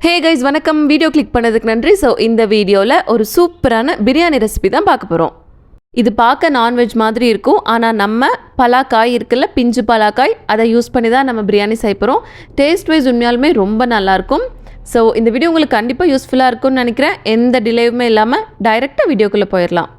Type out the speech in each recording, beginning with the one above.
Hey guys வணக்கம். Video click பண்ணதுக்கு நன்றி. ஸோ இந்த வீடியோவில் ஒரு சூப்பரான பிரியாணி ரெசிபி தான் பார்க்க போகிறோம். இது பார்க்க நான்வெஜ் மாதிரி இருக்கும், ஆனால் நம்ம பலாக்காய் இருக்குல்ல, பிஞ்சு பலாக்காய், அதை யூஸ் பண்ணி தான் நம்ம பிரியாணி செய்ய போகிறோம். டேஸ்ட் வைஸ் உண்மையாலுமே ரொம்ப நல்லாயிருக்கும். ஸோ இந்த வீடியோ உங்களுக்கு கண்டிப்பாக யூஸ்ஃபுல்லாக இருக்கும்னு நினைக்கிறேன். எந்த டிலேவுமே இல்லாமல் டைரெக்டாக வீடியோக்குள்ளே போயிடலாம்.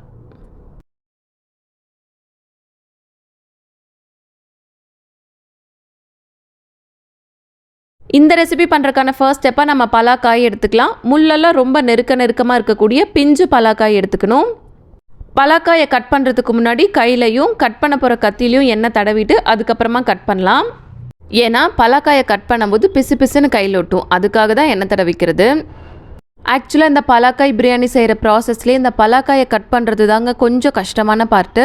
இந்த ரெசிபி பண்ணுறதுக்கான ஃபர்ஸ்ட் ஸ்டெப்பாக நம்ம பலாக்காய் எடுத்துக்கலாம். முள்ளெல்லாம் ரொம்ப நெருக்கமாக இருக்கக்கூடிய பிஞ்சு பலாக்காய் எடுத்துக்கணும். பலாக்காயை கட் பண்ணுறதுக்கு முன்னாடி கையிலையும் கட் பண்ண போகிற கத்திலையும் எண்ணெய் தடவிட்டு அதுக்கப்புறமா கட் பண்ணலாம். ஏன்னா பலாக்காயை கட் பண்ணும்போது பிசு பிசுன்னு கையில் ஒட்டும், அதுக்காக தான் எண்ணெய் தடவிக்கிறது. ஆக்சுவலாக இந்த பலாக்காய் பிரியாணி செய்கிற ப்ராசஸ்லேயே இந்த பலாக்காயை கட் பண்ணுறது தாங்க கொஞ்சம் கஷ்டமான பார்ட்டு.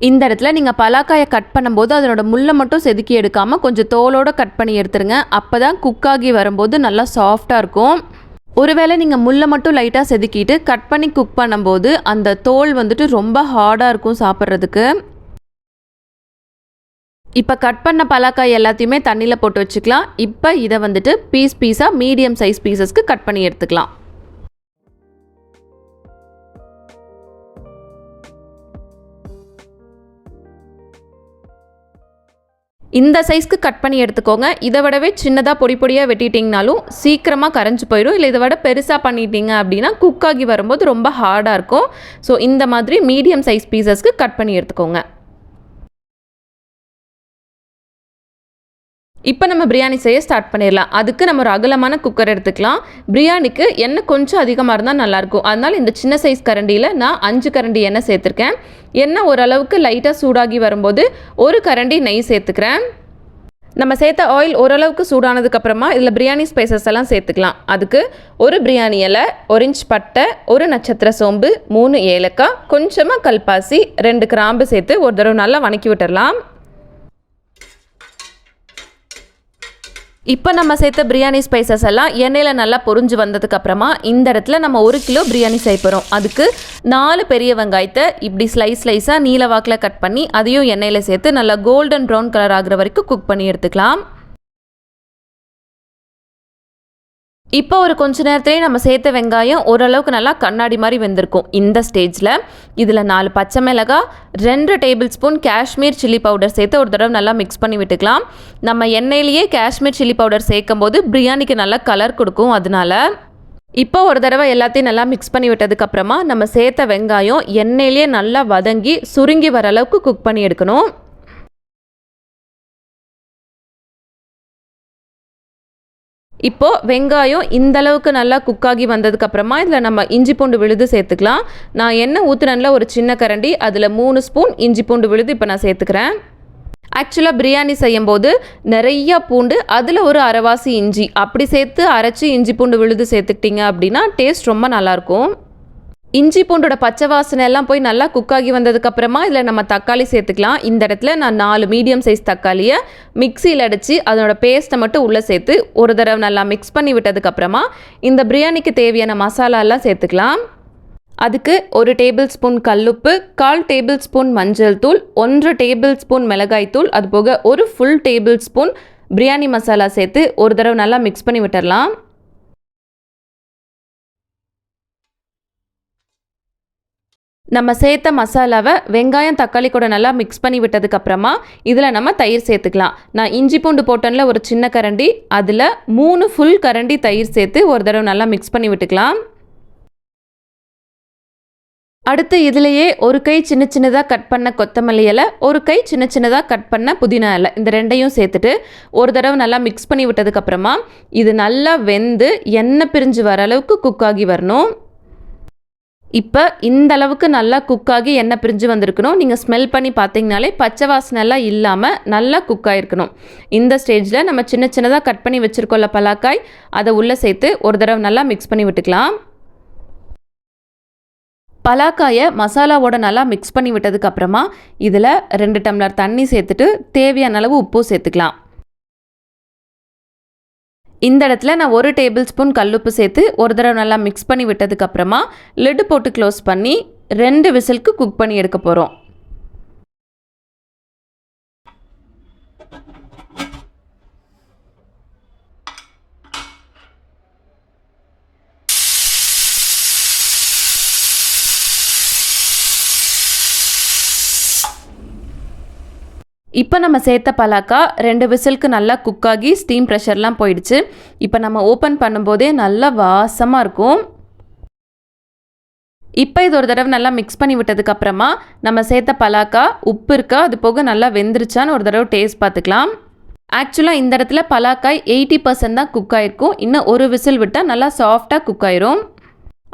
இந்த இடத்துல நீங்கள் பலாக்காயை கட் பண்ணும்போது அதனோட முள்ளை மட்டும் செதுக்கி எடுக்காமல் கொஞ்சம் தோலோடு கட் பண்ணி எடுத்துருங்க. அப்போ தான் குக்காகி வரும்போது நல்லா சாஃப்டாக இருக்கும். ஒருவேளை நீங்கள் முள்ளை மட்டும் லைட்டாக செதுக்கிட்டு கட் பண்ணி குக் பண்ணும்போது அந்த தோல் வந்துட்டு ரொம்ப ஹார்டாக இருக்கும் சாப்பிட்றதுக்கு. இப்போ கட் பண்ண பலாக்காய் எல்லாத்தையுமே தண்ணியில் போட்டு வச்சுக்கலாம். இப்போ இதை வந்துட்டு பீஸாக மீடியம் சைஸ் பீசஸ்க்கு கட் பண்ணி எடுத்துக்கலாம். இந்த சைஸ்க்கு கட் பண்ணி எடுத்துக்கோங்க. இதை விடவே சின்னதாக பொடியாக வெட்டிட்டிங்கனாலும் சீக்கிரமாக கரைஞ்சி போயிடும். இல்லை இதை விட பெருசாக பண்ணிட்டீங்க அப்படின்னா குக்காகி வரும்போது ரொம்ப ஹார்டாக இருக்கும். ஸோ இந்த மாதிரி மீடியம் சைஸ் பீசஸ்க்கு கட் பண்ணி எடுத்துக்கோங்க. இப்போ நம்ம பிரியாணி செய்ய ஸ்டார்ட் பண்ணிடலாம். அதுக்கு நம்ம ஒரு அகலமான குக்கர் எடுத்துக்கலாம். பிரியாணிக்கு எண்ணெய் கொஞ்சம் அதிகமாக இருந்தால் நல்லாயிருக்கும். அதனால் இந்த சின்ன சைஸ் கரண்டியில் நான் 5 கரண்டி எண்ணெய் சேர்த்துருக்கேன். எண்ணெய் ஓரளவுக்கு லைட்டாக சூடாகி வரும்போது 1 கரண்டி நெய் சேர்த்துக்கிறேன். நம்ம சேர்த்த ஆயில் ஓரளவுக்கு சூடானதுக்கப்புறமா இதில் பிரியாணி ஸ்பைசஸ் எல்லாம் சேர்த்துக்கலாம். அதுக்கு 1 பிரியாணி இலை, 1 இன்ச் பட்டை, 1 நட்சத்திர சோம்பு, 3 ஏலக்காய், கொஞ்சமாக கல்பாசி, 2 கிராம்பு சேர்த்து ஒரு தடவை நல்லா வணக்கி விட்டுடலாம். இப்போ நம்ம சேர்த்த பிரியாணி ஸ்பைசஸ் எல்லாம் எண்ணெயில் நல்லா பொரிஞ்சு வந்ததுக்கப்புறமா இந்த இடத்துல நம்ம 1 கிலோ பிரியாணி செய்ய போகிறோம். அதுக்கு 4 பெரிய வெங்காயத்தை இப்படி ஸ்லைஸாக நீல வாக்கில் கட் பண்ணி அதையும் எண்ணெயில் சேர்த்து நல்லா கோல்டன் ப்ரௌன் கலர் ஆகிற வரைக்கும் குக் பண்ணி எடுத்துக்கலாம். இப்போ ஒரு கொஞ்ச நேரத்துலேயே நம்ம சேர்த்த வெங்காயம் ஓரளவுக்கு நல்லா கண்ணாடி மாதிரி வெந்திருக்கும். இந்த ஸ்டேஜில் இதில் 4 பச்சை மிளகாய், 2 table spoon Kashmir chilli powder சேர்த்து ஒரு தடவை நல்லா மிக்ஸ் பண்ணி விட்டுக்கலாம். நம்ம எண்ணெயிலேயே காஷ்மீர் சில்லி பவுடர் சேர்க்கும் போது பிரியாணிக்கு நல்லா கலர் கொடுக்கும். அதனால இப்போ ஒரு தடவை எல்லாத்தையும் நல்லா மிக்ஸ் பண்ணி விட்டதுக்கப்புறமா நம்ம சேர்த்த வெங்காயம் எண்ணெயிலேயே நல்லா வதங்கி சுருங்கி வர அளவுக்கு குக் பண்ணி எடுக்கணும். இப்போது வெங்காயம் இந்த அளவுக்கு நல்லா குக்காகி வந்ததுக்கப்புறமா இதில் நம்ம இஞ்சி பூண்டு விழுது சேர்த்துக்கலாம். நான் எண்ணெய் ஊற்றுனல ஒரு சின்ன கரண்டி, அதில் 3 ஸ்பூன் இஞ்சி பூண்டு விழுது இப்போ நான் சேர்த்துக்கிறேன். ஆக்சுவலாக பிரியாணி செய்யும்போது நிறையா பூண்டு, அதில் ஒரு அரைவாசி இஞ்சி அப்படி சேர்த்து அரைச்சி இஞ்சி பூண்டு விழுது சேர்த்துக்கிட்டிங்க அப்படின்னா டேஸ்ட் ரொம்ப நல்லாயிருக்கும். இஞ்சி பூண்டோட பச்சை வாசனை எல்லாம் போய் நல்லா குக்காகி வந்ததுக்கப்புறமா இதில் நம்ம தக்காளி சேர்த்துக்கலாம். இந்த இடத்துல நான் 4 மீடியம் சைஸ் தக்காளியை மிக்சியில் அடித்து அதனோட பேஸ்ட்டை மட்டும் உள்ளே சேர்த்து ஒரு தடவை நல்லா மிக்ஸ் பண்ணி விட்டதுக்கப்புறமா இந்த பிரியாணிக்கு தேவையான மசாலாலாம் சேர்த்துக்கலாம். அதுக்கு 1 டேபிள் ஸ்பூன் கல்லுப்பு, 1/4 டேபிள் ஸ்பூன் மஞ்சள் தூள், 1 டேபிள் ஸ்பூன் மிளகாய் தூள், அது போக 1 full table spoon biryani masala சேர்த்து ஒரு தடவை நல்லா மிக்ஸ் பண்ணி விட்டுடலாம். நம்ம சேர்த்த மசாலாவை வெங்காயம் தக்காளி கூட நல்லா மிக்ஸ் பண்ணி விட்டதுக்கப்புறமா இதில் நம்ம தயிர் சேர்த்துக்கலாம். நான் இஞ்சி பூண்டு போட்டனில் ஒரு சின்ன கரண்டி, அதில் 3 ஃபுல் கரண்டி தயிர் சேர்த்து ஒரு தடவை நல்லா மிக்ஸ் பண்ணி விட்டுக்கலாம். அடுத்து இதிலேயே ஒரு கை சின்னதாக கட் பண்ண கொத்தமல்லி இலை, ஒரு கை சின்னதாக கட் பண்ண புதினா இலை, இந்த ரெண்டையும் சேர்த்துட்டு ஒரு தடவை நல்லா மிக்ஸ் பண்ணி விட்டதுக்கப்புறமா இது நல்லா வெந்து எண்ணெய் பிரிஞ்சு வர அளவுக்கு குக்காகி வரணும். இப்போ இந்த அளவுக்கு நல்லா குக்காகி எண்ணெய் பிரிஞ்சு வந்திருக்கணும். நீங்கள் ஸ்மெல் பண்ணி பார்த்தீங்கனாலே பச்சை வாசனைலாம் இல்லாமல் நல்லா குக் ஆகிருக்கணும். இந்த ஸ்டேஜில் நம்ம சின்னதாக கட் பண்ணி வச்சுருக்கோம்ல பலாக்காய், அதை உள்ளே சேர்த்து ஒரு தடவை நல்லா மிக்ஸ் பண்ணி விட்டுக்கலாம். பலாக்காயை மசாலாவோட நல்லா மிக்ஸ் பண்ணி விட்டதுக்கப்புறமா இதில் 2 டம்ளர் தண்ணி சேர்த்துட்டு தேவையான அளவு உப்பு சேர்த்துக்கலாம். இந்த இடத்துல நான் 1 டேபிள் ஸ்பூன் கல்லுப்பு சேர்த்து ஒரு தடவை நல்லா மிக்ஸ் பண்ணி விட்டதுக்கப்புறமா லிட்டு போட்டு க்ளோஸ் பண்ணி 2 விசிலுக்கு குக் பண்ணி எடுக்க போகிறோம். இப்போ நம்ம சேர்த்த பலாக்கா 2 விசிலுக்கு நல்லா குக் ஆகி ஸ்டீம் ப்ரெஷர்லாம் போயிடுச்சு. இப்போ நம்ம ஓப்பன் பண்ணும்போதே நல்லா வாசமாக இருக்கும். இப்போ இது ஒரு தடவை நல்லா மிக்ஸ் பண்ணி விட்டதுக்கப்புறமா நம்ம சேர்த்த பலாக்கா உப்பு இருக்கா, அது போக நல்லா வெந்துருச்சான்னு ஒரு தடவை டேஸ்ட் பார்த்துக்கலாம். ஆக்சுவலாக இந்த இடத்துல பலாக்காய் 80% தான் குக் ஆகிருக்கும். இன்னும் ஒரு விசில் விட்டால் நல்லா சாஃப்டாக குக் ஆயிரும்.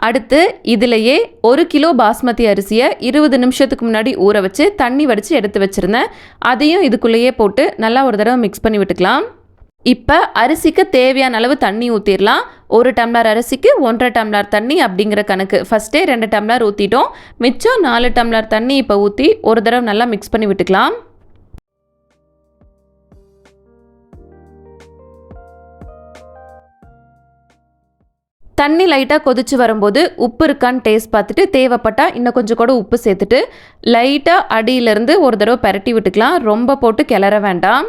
அடுத்து இதிலையே 1 கிலோ பாஸ்மதி அரிசியை 20 நிமிஷத்துக்கு முன்னாடி ஊற வச்சு தண்ணி வடித்து எடுத்து வச்சுருந்தேன். அதையும் இதுக்குள்ளேயே போட்டு நல்லா ஒரு தடவை மிக்ஸ் பண்ணி விட்டுக்கலாம். இப்போ அரிசிக்கு தேவையான அளவு தண்ணி ஊற்றிடலாம். 1 டம்ளர் அரிசிக்கு 1.5 டம்ளர் தண்ணி அப்படிங்கிற கணக்கு. ஃபஸ்ட்டே 2 டம்ளர் ஊற்றிட்டோம். மிச்சம் 4 டம்ளர் தண்ணி இப்போ ஊற்றி ஒரு தடவை நல்லா மிக்ஸ் பண்ணி விட்டுக்கலாம். தண்ணி லைட்டாக கொதிச்சு வரும்போது உப்பு இருக்கான்னு டேஸ்ட் பார்த்துட்டு தேவைப்பட்டால் இன்னும் கொஞ்சம் கூட உப்பு சேர்த்துட்டு லைட்டாக அடியிலேருந்து ஒரு தடவை பரட்டி விட்டுக்கலாம். ரொம்ப போட்டு கிளற வேண்டாம்.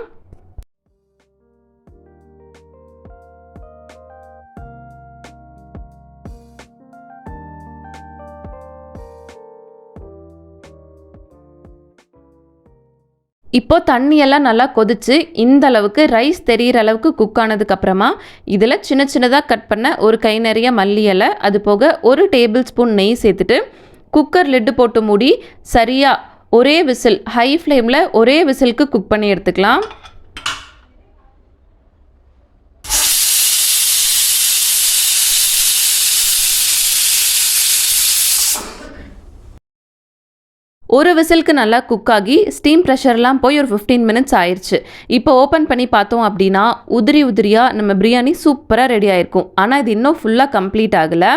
இப்போ தண்ணியெல்லாம் நல்லா கொதிச்சு இந்த அளவுக்கு ரைஸ் தெரிகிற அளவுக்கு குக் ஆனதுக்கப்புறமா இதில் சின்ன சின்னதாக கட் பண்ண ஒரு கை நிறைய மல்லி இலை, அது போக 1 டேபிள் ஸ்பூன் நெய் சேர்த்துட்டு குக்கர் லிட்டு போட்டு மூடி சரியாக ஒரே விசில் ஹை ஃப்ளேமில் ஒரே விசிலுக்கு குக் பண்ணி எடுத்துக்கலாம். ஒரு விசிலுக்கு நல்லா குக் ஆகி ஸ்டீம் ப்ரெஷர்லாம் போய் ஒரு 15 மினிட்ஸ் ஆயிடுச்சு. இப்போ ஓப்பன் பண்ணி பார்த்தோம் அப்படின்னா உதிரி உதிரியாக நம்ம பிரியாணி சூப்பராக ரெடி ஆயிருக்கும். ஆனால் இது இன்னும் ஃபுல்லாக கம்ப்ளீட் ஆகலை.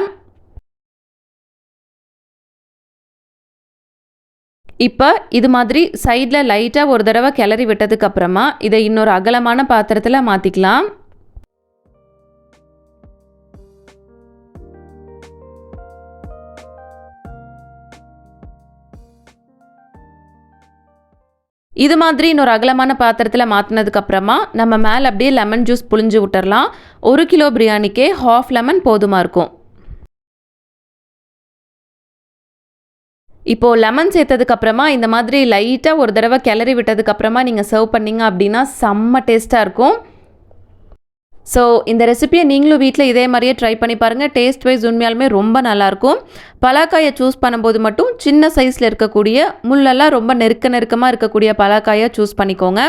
இப்போ இது மாதிரி சைடில் லைட்டாக ஒரு தடவை கிளறி விட்டதுக்கப்புறமா இதை இன்னொரு அகலமான பாத்திரத்தில் மாற்றிக்கலாம். இது மாதிரி இன்னொரு அகலமான பாத்திரத்தில் மாற்றினதுக்கப்புறமா நம்ம மேலே அப்படியே லெமன் ஜூஸ் புழிஞ்சு விட்டுறலாம். 1 கிலோ பிரியாணிக்கே 1/2 லெமன் போதுமாக இருக்கும். இப்போது லெமன் சேர்த்ததுக்கப்புறமா இந்த மாதிரி லைட்டாக ஒரு தடவை கிளறி விட்டதுக்கப்புறமா நீங்கள் சர்வ் பண்ணிங்க அப்படின்னா செம்ம டேஸ்ட்டாக இருக்கும். ஸோ இந்த ரெசிபியை நீங்களும் வீட்டில் இதே மாதிரியே ட்ரை பண்ணி பாருங்கள். டேஸ்ட் வைஸ் உண்மையாலுமே ரொம்ப நல்லாயிருக்கும். பலாக்காயை சூஸ் பண்ணும்போது மட்டும் சின்ன சைஸில் இருக்கக்கூடிய முள்ளெல்லாம் ரொம்ப நெருக்கமாக இருக்கக்கூடிய பலாக்காயை சூஸ் பண்ணிக்கோங்க.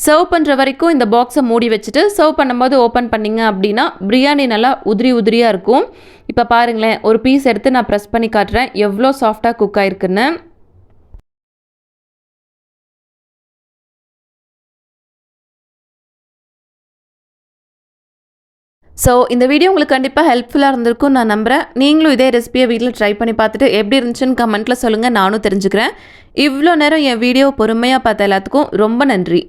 சர்வ் பண்ணுற வரைக்கும் இந்த பாக்ஸை மூடி வச்சுட்டு சர்வ் பண்ணும்போது ஓப்பன் பண்ணிங்க அப்படின்னா பிரியாணி நல்லா உதிரியாக இருக்கும். இப்போ பாருங்களேன், ஒரு பீஸ் எடுத்து நான் ப்ரெஸ் பண்ணி காட்டுறேன் எவ்வளோ சாஃப்டாக குக் ஆகிருக்குன்னு. ஸோ இந்த வீடியோ உங்களுக்கு கண்டிப்பாக ஹெல்ப்ஃபுல்லாக இருந்திருக்கும் நான் நம்புகிறேன். நீங்களும் இதே ரெசிபியை வீட்டில் ட்ரை பண்ணி பார்த்துட்டு எப்படி இருந்துச்சுன்னு கமெண்ட்டில் சொல்லுங்கள், நானும் தெரிஞ்சுக்கிறேன். இவ்வளோ நேரம் என் வீடியோ பொறுமையாக பார்த்த எல்லாத்துக்கும் ரொம்ப நன்றி.